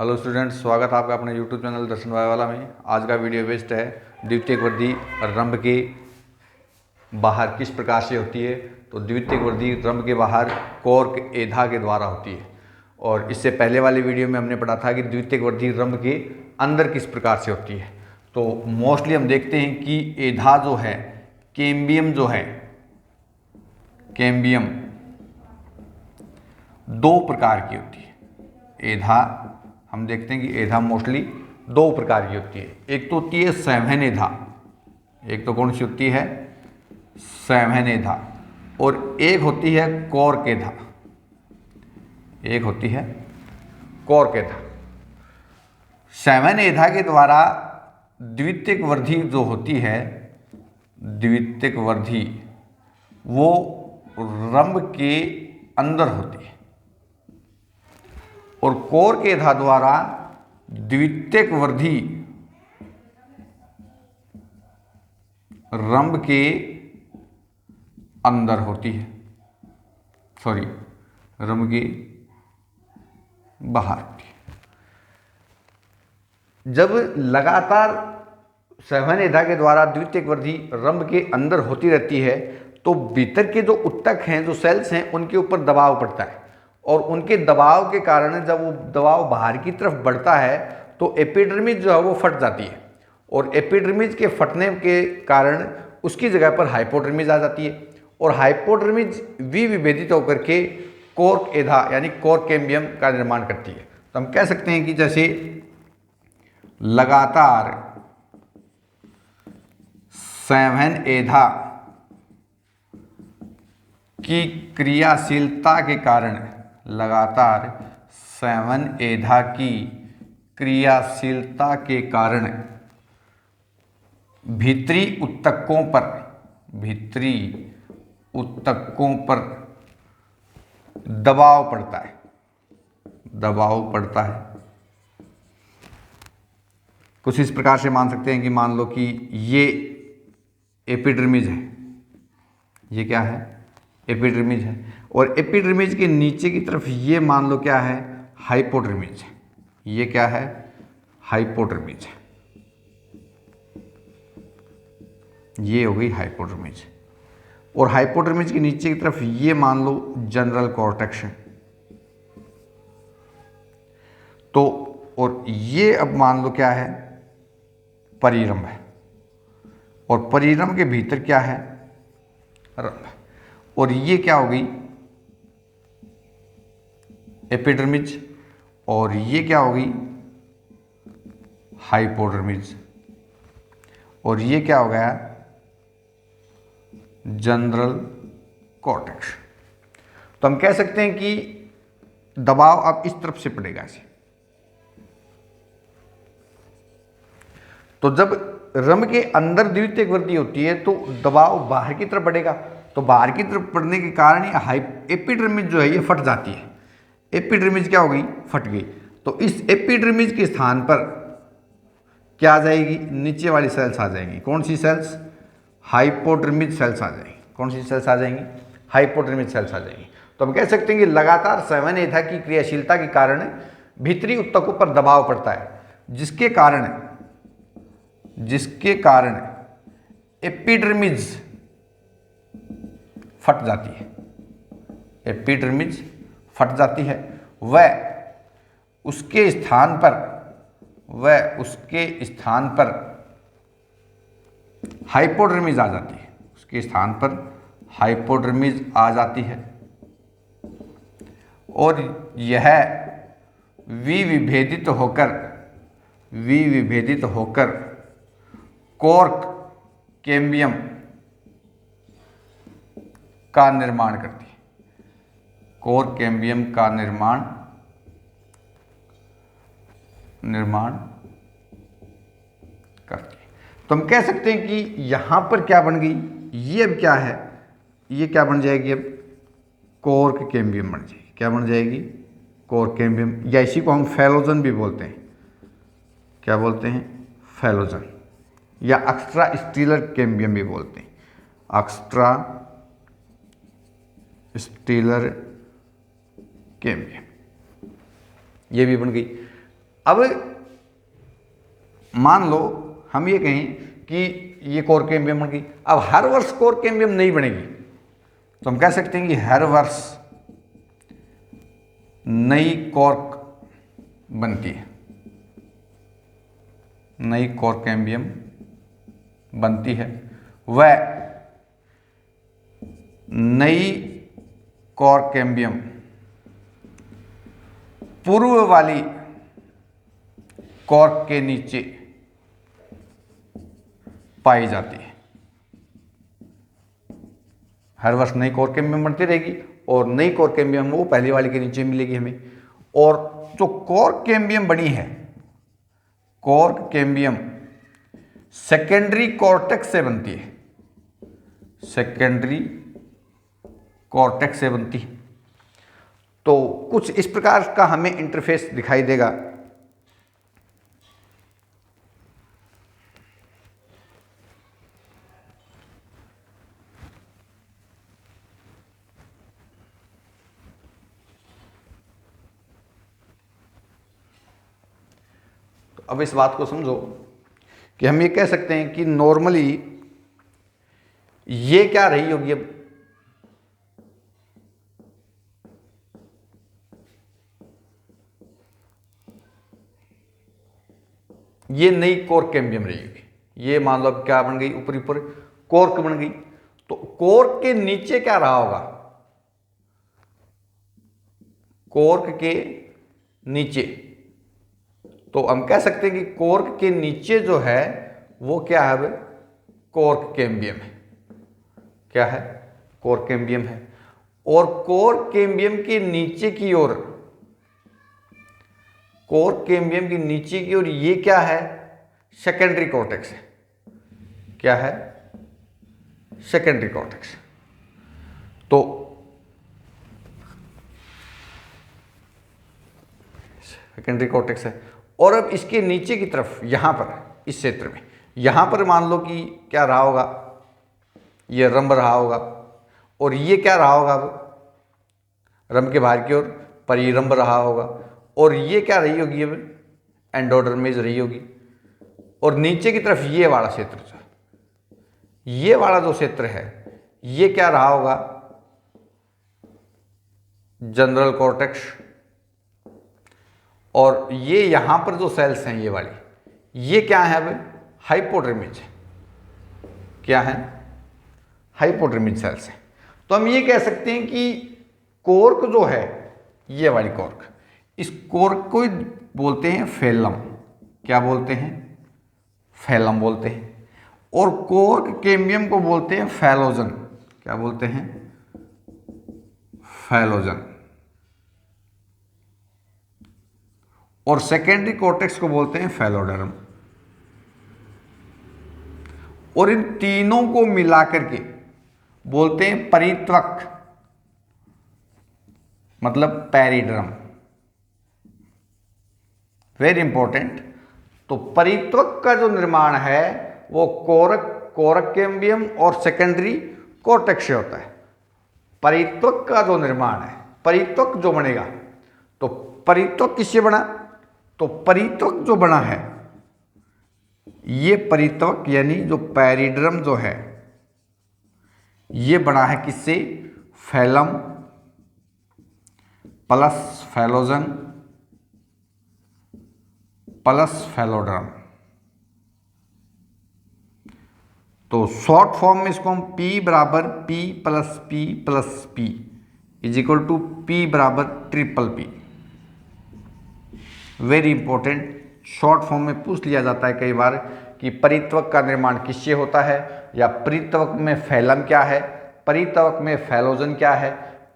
Hello students, स्वागत है आपका अपने यूट्यूब चैनल दर्शन वाला में। आज का वीडियो बेस्ड है द्वितीयक वृद्धि रंभ के बाहर किस प्रकार से होती है। तो द्वितीयक वृद्धि रंभ के बाहर कॉर्क एधा के द्वारा होती है, और इससे पहले वाले वीडियो में हमने पढ़ा था कि द्वितीयक वृद्धि रंभ के अंदर किस प्रकार से होती है। तो मोस्टली हम देखते हैं कि एधा जो है, कैम्बियम जो है, कैम्बियम दो प्रकार की होती है। एधा हम देखते हैं कि एधा मोस्टली दो प्रकार की होती है। एक तो होती है सैवहन एधा, एक तो कौन सी होती है, सैवहन एधा, और एक होती है कॉर्क एधा, एक होती है कॉर्क एधा। सैवहन एधा के द्वारा द्वितीयक वृद्धि जो होती है, द्वितीयक वृद्धि वो रंभ के अंदर होती है, और कॉर्क एधा द्वारा द्वितीयक वृद्धि रंभ के अंदर होती है, सॉरी रंभ के बाहर होती है। जब लगातार सैवहन एधा के द्वारा द्वितीयक वृद्धि रंभ के अंदर होती रहती है, तो भीतर के जो उत्तक हैं, जो सेल्स हैं, उनके ऊपर दबाव पड़ता है, और उनके दबाव के कारण जब वो दबाव बाहर की तरफ बढ़ता है तो एपिडर्मिस जो है वो फट जाती है, और एपिडर्मिस के फटने के कारण उसकी जगह पर हाइपोडर्मिस आ जाती है, और हाइपोडर्मिस विभेदित होकर के कॉर्क एधा यानी कॉर्क कैम्बियम का निर्माण करती है। तो हम कह सकते हैं कि जैसे लगातार सैवहन एधा की क्रियाशीलता के कारण, लगातार सैवहन एधा की क्रियाशीलता के कारण भीतरी उत्तकों पर, भीतरी उत्तकों पर दबाव पड़ता है, दबाव पड़ता है। कुछ इस प्रकार से मान सकते हैं कि मान लो कि ये एपिडर्मिस है, ये क्या है, एपिडर्मिस है, और एपिडर्मिस के नीचे की तरफ ये मान लो क्या है, हाइपोडर्मिस है। ये क्या है, हाइपोडर्मिस है, ये हो गई हाइपोडर्मिस। और हाइपोडर्मिस के नीचे की तरफ ये मान लो जनरल कॉर्टेक्स है। तो और ये अब मान लो क्या है, परिरंभ है, और परिरंभ के भीतर क्या है, रंभ। और ये क्या हो गई, एपिडर्मिस, और ये क्या हो गई, हाइपोडर्मिस, और ये क्या हो गया, जनरल कॉर्टेक्स। तो हम कह सकते हैं कि दबाव अब इस तरफ से पड़ेगा इसे। तो जब रंभ के अंदर द्वितीयक वृद्धि होती है तो दबाव बाहर की तरफ बढ़ेगा, तो बाहर की तरफ बढ़ने के कारण ये एपिडर्मिस जो है ये फट जाती है। एपिडर्मिस क्या हो गई, फट गई। तो इस एपिडर्मिस के स्थान पर क्या आ जाएगी, नीचे वाली सेल्स आ जाएंगी। कौन सी सेल्स, हाइपोडर्मिस सेल्स आ जाएंगी। कौन सी सेल्स आ जाएंगी, हाइपोडर्मिस सेल्स आ जाएंगी। तो हम कह सकते हैं कि लगातार सैवहन एधा की क्रियाशीलता के कारण भीतरी उत्तकों पर दबाव पड़ता है, जिसके कारण एपिडर्मिस फट जाती है, एपिडर्मिस फट जाती है। उसके स्थान पर हाइपोडर्मिस आ जाती है, उसके स्थान पर हाइपोडर्मिस आ जाती है, और यह विभेदित होकर कॉर्क कैम्बियम का निर्माण करती है, कॉर्क कैम्बियम का निर्माण करती है। तो हम कह सकते हैं कि यहां पर क्या बन गई, ये अब क्या है, ये क्या बन जाएगी, अब कॉर्क कैम्बियम बन जाएगी। क्या बन जाएगी, कॉर्क कैम्बियम, या इसी को हम फैलोजन भी बोलते हैं। क्या बोलते हैं, फैलोजन, या एक्स्ट्रा स्टीलर कैम्बियम भी बोलते हैं, एक्स्ट्रा स्टीलर कैम्बियम, ये भी बन गई। अब मान लो हम ये कहें कि ये कोर कैम्बियम बन गई, अब हर वर्ष कोर कैम्बियम नहीं बनेगी, तो हम कह सकते हैं कि हर वर्ष नई कॉर्क बनती है, नई कोर कैम्बियम बनती है, वह नई कोर कैम्बियम पूर्व वाली कॉर्क के नीचे पाई जाती है। हर वर्ष नई कोर कैम्बियम बनती रहेगी और नई कोर कैम्बियम वो पहली वाली के नीचे मिलेगी हमें। और जो कोर कैम्बियम बनी है, कोर कैम्बियम सेकेंडरी कॉर्टेक्स से बनती है, सेकेंडरी कॉर्टेक्स से बनती है। तो कुछ इस प्रकार का हमें इंटरफेस दिखाई देगा। तो अब इस बात को समझो कि हम ये कह सकते हैं कि नॉर्मली ये क्या रही होगी, अब ये नई कोर कैम्बियम रही होगी। ये मान लो अब क्या बन गई, ऊपर ऊपर कॉर्क बन गई। तो कॉर्क के नीचे क्या रहा होगा, कॉर्क के नीचे, तो हम कह सकते हैं कि कॉर्क के नीचे जो है वो क्या है, कॉर्क कैम्बियम है। क्या है, कॉर्क कैम्बियम है। और कॉर्क कैम्बियम के नीचे की ओर, कोर कैम्बियम की नीचे की ओर ये क्या है, सेकेंडरी कॉर्टेक्स है। क्या है, सेकेंडरी कॉर्टेक्स। तो सेकेंडरी कॉर्टेक्स है। और अब इसके नीचे की तरफ यहां पर, इस क्षेत्र में, यहां पर मान लो कि क्या रहा होगा, ये रंभ रहा होगा। और ये क्या रहा होगा, अब रंभ के बाहर की ओर परिरंभ रहा होगा। और ये क्या रही होगी, अब एंडोडर्मिस रही होगी। और नीचे की तरफ ये वाला क्षेत्र, ये वाला जो क्षेत्र है, ये क्या रहा होगा, जनरल कॉर्टेक्स। और ये यहां पर जो सेल्स हैं, ये वाली, ये क्या है, अब हाइपोडर्मिस है। क्या है, हाइपोडर्मिस सेल्स है। तो हम ये कह सकते हैं कि कॉर्क जो है, ये वाली कॉर्क, इस कॉर्क को बोलते हैं फेलम। क्या बोलते हैं, फेलम बोलते हैं। और कॉर्क कैम्बियम को बोलते हैं फैलोजन। क्या बोलते हैं, फैलोजन। और सेकेंडरी कॉर्टेक्स को बोलते हैं फैलोडर्म। और इन तीनों को मिलाकर के बोलते हैं परित्वक, मतलब पेरिड्रम। Very important. तो परित्वक का जो निर्माण है वो कोरक कैम्बियम और सेकेंडरी कॉर्टेक्स से होता है। परित्वक का जो निर्माण है, परित्वक जो बनेगा, तो परित्वक किससे बना, तो परित्वक जो बना है, ये परित्वक यानी जो पेरिड्रम जो है, ये बना है किससे, फैलम प्लस फैलोजन प्लस फैलोड्रम। तो शॉर्ट फॉर्म में इसको हम P बराबर P plus P is equal to P बराबर triple P। Very important, short form में पूछ लिया जाता है कई बार कि परित्वक का निर्माण किससे होता है, या परित्वक में फैलम क्या है, परित्वक में फैलोजन क्या है,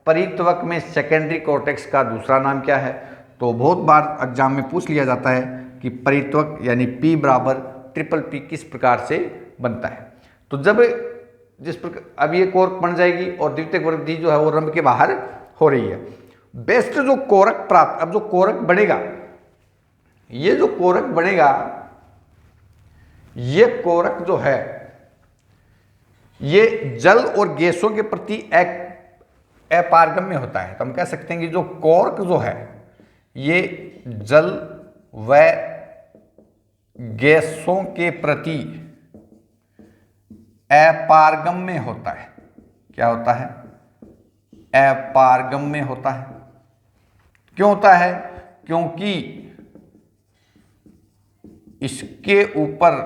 परित्वक में सेकेंडरी कॉर्टेक्स का दूसरा नाम क्या है। तो बहुत बार एग्जाम में पूछ लिया जाता है कि परित्वक यानी P बराबर ट्रिपल P किस प्रकार से बनता है। तो जब जिस प्रकार अब ये कोरक बन जाएगी और द्वितीयक वृद्धि जो है वो रंभ के बाहर हो रही है। बेस्ट जो कोरक प्राप्त, अब जो कोरक बनेगा, ये जो कोरक बनेगा, ये कोरक जो है ये जल और गैसों के प्रति अपारगम्य होता है। तो हम कह सकते हैं कि जो कोरक जो है ये जल वह गैसों के प्रति अपारगम्य होता है। क्या होता है? अपारगम्य होता है। क्यों होता है? क्योंकि इसके ऊपर,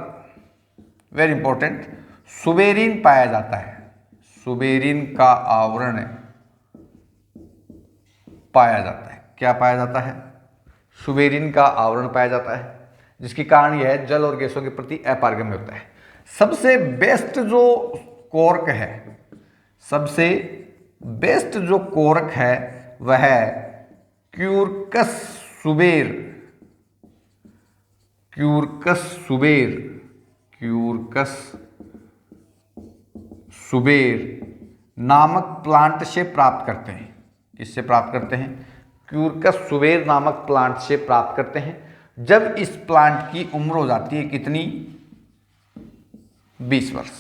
वेरी इंपॉर्टेंट, सुबेरिन पाया जाता है। सुबेरिन का आवरण पाया जाता है। क्या पाया जाता है? सुबेरिन का आवरण पाया जाता है, जिसके कारण यह जल और गैसों के प्रति अपारगम्य होता है। सबसे बेस्ट जो कोरक है, सबसे बेस्ट जो कोरक है वह क्यूरकस सुबेर, क्यूरकस सुबेर, क्यूरकस सुबेर नामक प्लांट से प्राप्त करते हैं। किससे प्राप्त करते हैं? क्यूरकस सुबेर नामक प्लांट से प्राप्त करते हैं। जब इस प्लांट की उम्र हो जाती है कितनी? 20 वर्ष।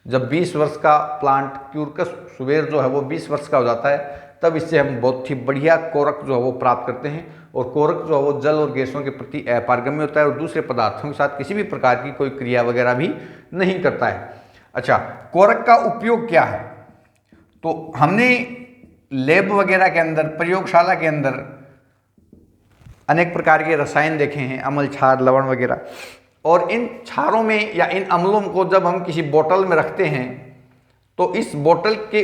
जब 20 वर्ष का प्लांट क्यूरकस सुबेर जो है वो 20 वर्ष का हो जाता है, तब इससे हम बहुत ही बढ़िया कोरक जो है वो प्राप्त करते हैं। और कोरक जो है वो जल और गैसों के प्रति अपारगम्य होता है और दूसरे पदार्थों के साथ किसी भी प्रकार की कोई क्रिया वगैरह भी नहीं करता है। अच्छा, कोरक का उपयोग क्या है? तो हमने लैब वगैरह के अंदर, प्रयोगशाला के अंदर अनेक प्रकार के रसायन देखे हैं, अम्ल, क्षार, लवण वगैरह। और इन क्षारों में या इन अम्लों को जब हम किसी बोतल में रखते हैं तो इस बोतल के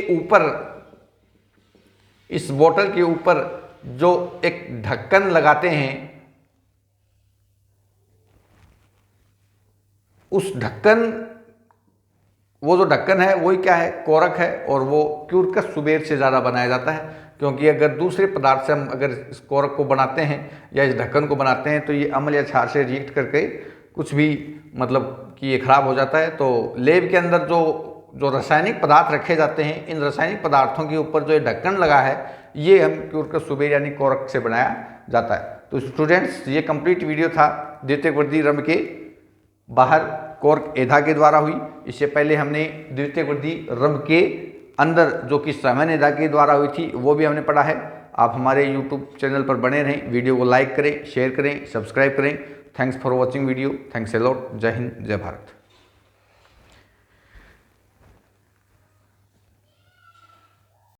ऊपर जो एक ढक्कन लगाते हैं, उस ढक्कन, वो जो ढक्कन है वही क्या है? कोरक है। और वो क्यूरकस सुबेर से ज़्यादा बनाया जाता है, क्योंकि अगर दूसरे पदार्थ से हम अगर इस कोरक को बनाते हैं या इस ढक्कन को बनाते हैं तो ये अम्ल या क्षार से रिएक्ट करके कुछ भी मतलब कि ये खराब हो जाता है। तो लैब के अंदर जो रासायनिक पदार्थ रखे जाते हैं, इन रासायनिक पदार्थों के ऊपर जो ये ढक्कन लगा है, ये हम क्यूरकस सुबेर यानी कोरक से बनाया जाता है। तो स्टूडेंट्स, ये कंप्लीट वीडियो था द्वितीयक वृद्धि रंभ के बाहर कोरक एधा के द्वारा हुई। इससे पहले हमने द्वितीयक वृद्धि रंभ के अंदर जो कि सामान्य एधा के द्वारा हुई थी वो भी हमने पढ़ा है। आप हमारे यूट्यूब चैनल पर बने रहें, वीडियो को लाइक करें, शेयर करें, सब्सक्राइब करें। Thanks for watching video. Thanks a lot. जय हिंद, जय भारत।